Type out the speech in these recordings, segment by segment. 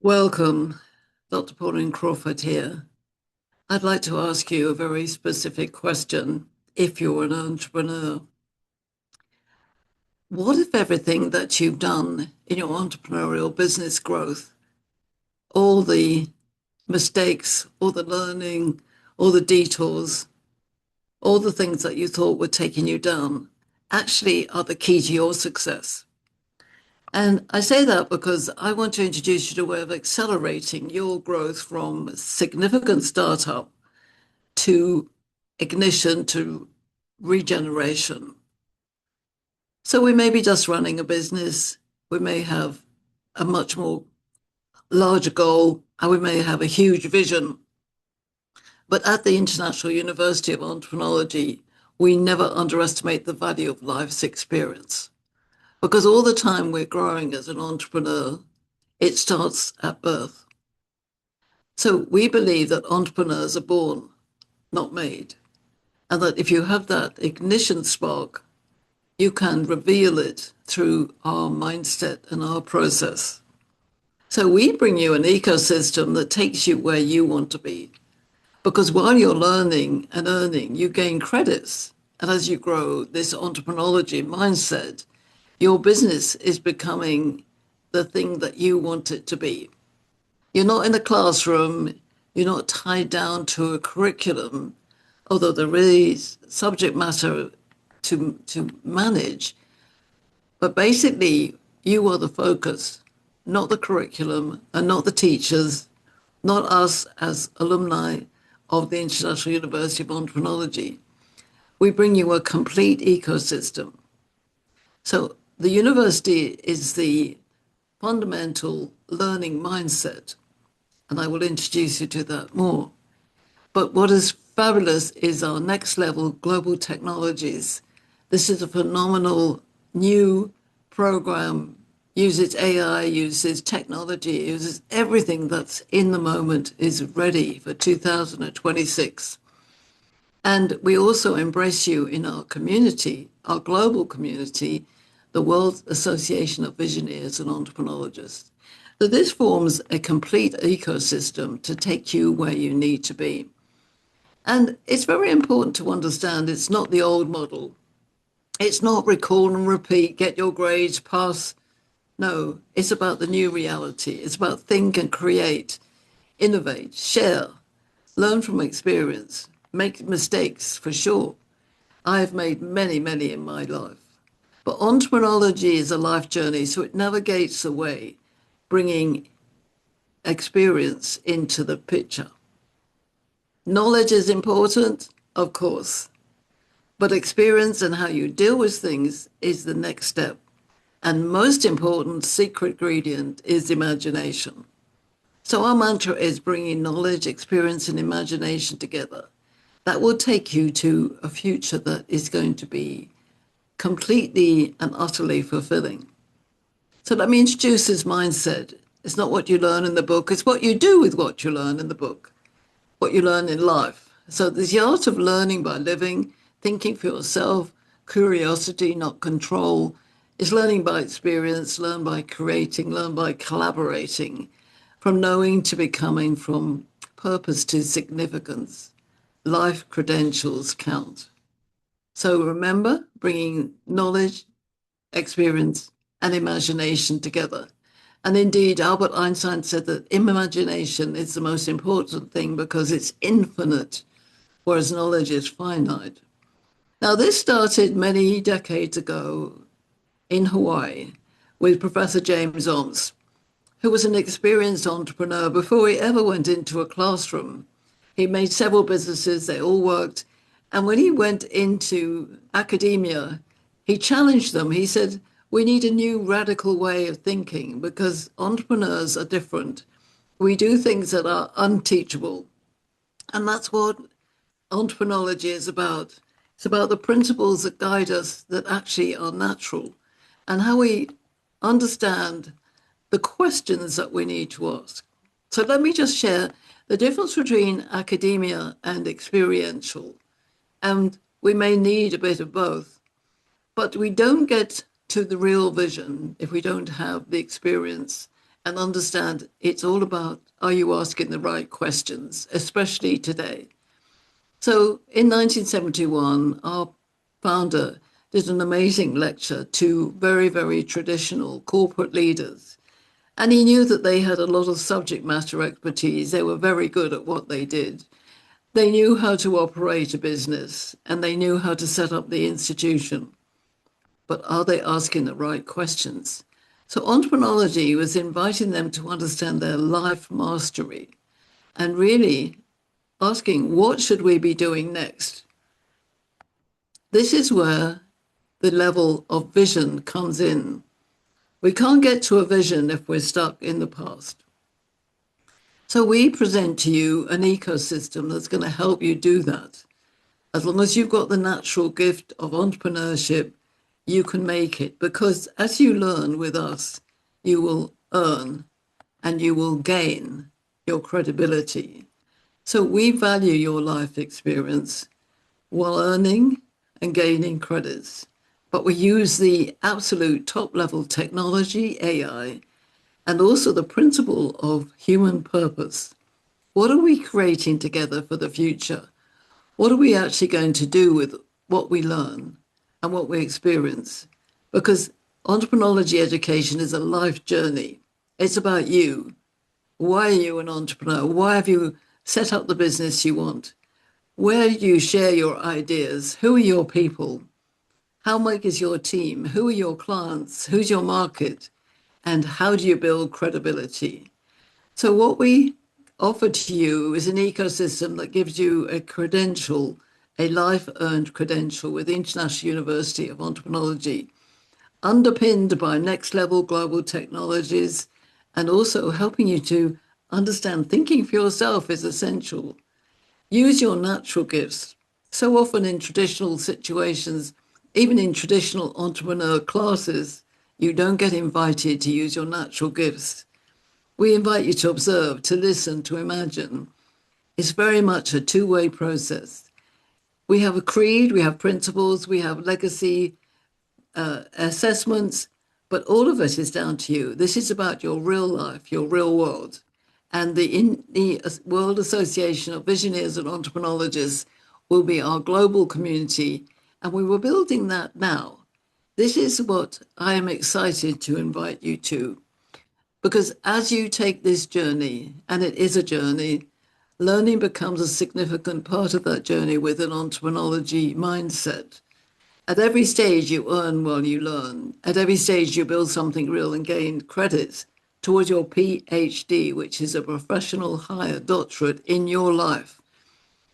Welcome, Dr. Pauline Crawford here. I'd like to ask you a very specific question if you're an entrepreneur. What if everything that you've done in your entrepreneurial business growth, all the mistakes, all the learning, all the detours, all the things that you thought were taking you down, actually are the key to your success? And I say that because I want to introduce you to a way of accelerating your growth from significant startup to ignition to regeneration. So we may be just running a business, we may have a much more larger goal, and we may have a huge vision. But at the International University of Entreprenology, we never underestimate the value of life's experience. Because all the time we're growing as an entrepreneur, it starts at birth. So we believe that entrepreneurs are born, not made. And that if you have that ignition spark, you can reveal it through our mindset and our process. So we bring you an ecosystem that takes you where you want to be. Because while you're learning and earning, you gain credits. And as you grow this entreprenology mindset, your business is becoming the thing that you want it to be. You're not in a classroom, you're not tied down to a curriculum, although there is subject matter to manage. But basically, you are the focus, not the curriculum and not the teachers, not us as alumni of the International University of Entreprenology. We bring you a complete ecosystem. So the university is the fundamental learning mindset, and I will introduce you to that more. But what is fabulous is our next level global technologies. This is a phenomenal new program, uses AI, uses technology, uses everything that's in the moment, is ready for 2026. And we also embrace you in our community, our global community, the World Association of Visioneers and Entreprenologists. So this forms a complete ecosystem to take you where you need to be. And it's very important to understand it's not the old model. It's not recall and repeat, get your grades, pass. No, it's about the new reality. It's about think and create, innovate, share, learn from experience, make mistakes for sure. I've made many, many in my life. But entreprenology is a life journey, so it navigates the way, bringing experience into the picture. Knowledge is important, of course, but experience and how you deal with things is the next step. And most important secret ingredient is imagination. So our mantra is bringing knowledge, experience, and imagination together. That will take you to a future that is going to be completely and utterly fulfilling. So let me introduce this mindset. It's not what you learn in the book, it's what you do with what you learn in the book, what you learn in life. So there's the art of learning by living, thinking for yourself, curiosity, not control. It's learning by experience, learn by creating, learn by collaborating, from knowing to becoming, from purpose to significance. Life credentials count. So remember, bringing knowledge, experience, and imagination together. And indeed, Albert Einstein said that imagination is the most important thing because it's infinite, whereas knowledge is finite. Now, this started many decades ago in Hawaii with Professor James Oms, who was an experienced entrepreneur before he ever went into a classroom. He made several businesses, they all worked. And when he went into academia, he challenged them. He said, we need a new radical way of thinking because entrepreneurs are different. We do things that are unteachable. And that's what entreprenology is about. It's about the principles that guide us that actually are natural and how we understand the questions that we need to ask. So let me just share the difference between academia and experiential. And we may need a bit of both, but we don't get to the real vision if we don't have the experience and understand it's all about, are you asking the right questions, especially today? So in 1971, our founder did an amazing lecture to very, very traditional corporate leaders. And he knew that they had a lot of subject matter expertise. They were very good at what they did. They knew how to operate a business and they knew how to set up the institution. But are they asking the right questions? So Entreprenology was inviting them to understand their life mastery and really asking, what should we be doing next? This is where the level of vision comes in. We can't get to a vision if we're stuck in the past. So we present to you an ecosystem that's going to help you do that. As long as you've got the natural gift of entrepreneurship, you can make it. Because as you learn with us, you will earn and you will gain your credibility. So we value your life experience while earning and gaining credits. But we use the absolute top level technology, AI, and also the principle of human purpose. What are we creating together for the future? What are we actually going to do with what we learn and what we experience? Because entrepreneurology education is a life journey. It's about you. Why are you an entrepreneur? Why have you set up the business you want? Where do you share your ideas? Who are your people? How big is your team? Who are your clients? Who's your market? And how do you build credibility? So what we offer to you is an ecosystem that gives you a credential, a life-earned credential with the International University of Entreprenology, underpinned by next-level global technologies, and also helping you to understand thinking for yourself is essential. Use your natural gifts. So often in traditional situations, even in traditional entrepreneur classes, you don't get invited to use your natural gifts. We invite you to observe, to listen, to imagine. It's very much a two-way process. We have a creed, we have principles, we have legacy assessments, but all of it is down to you. This is about your real life, your real world. And the World Association of Visioneers and Entreprenologists will be our global community, and we were building that now. This is what I am excited to invite you to, because as you take this journey, and it is a journey, learning becomes a significant part of that journey with an entreprenology mindset. At every stage, you earn while you learn. At every stage, you build something real and gain credits towards your PhD, which is a professional higher doctorate in your life.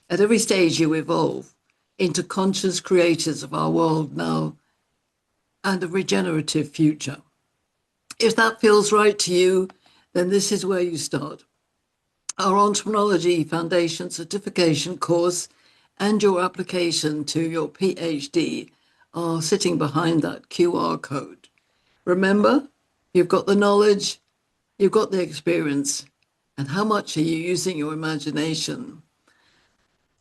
At every stage, you evolve into conscious creators of our world now and a regenerative future. If that feels right to you, then this is where you start. Our Entreprenology Foundation certification course and your application to your PhD are sitting behind that QR code. Remember, you've got the knowledge, you've got the experience, and how much are you using your imagination?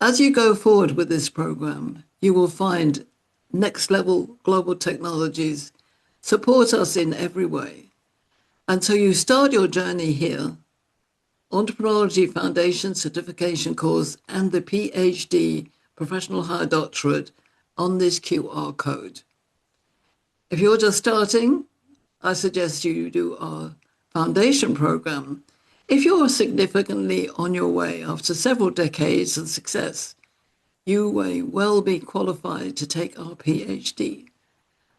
As you go forward with this program, you will find next level global technologies support us in every way. And so you start your journey here, Entreprenology Foundation certification course and the PhD professional higher doctorate on this QR code. If you're just starting, I suggest you do our foundation program. If you're significantly on your way after several decades of success, you may well be qualified to take our PhD.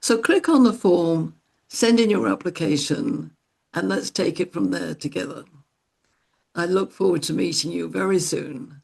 So click on the form, send in your application, and let's take it from there together. I look forward to meeting you very soon.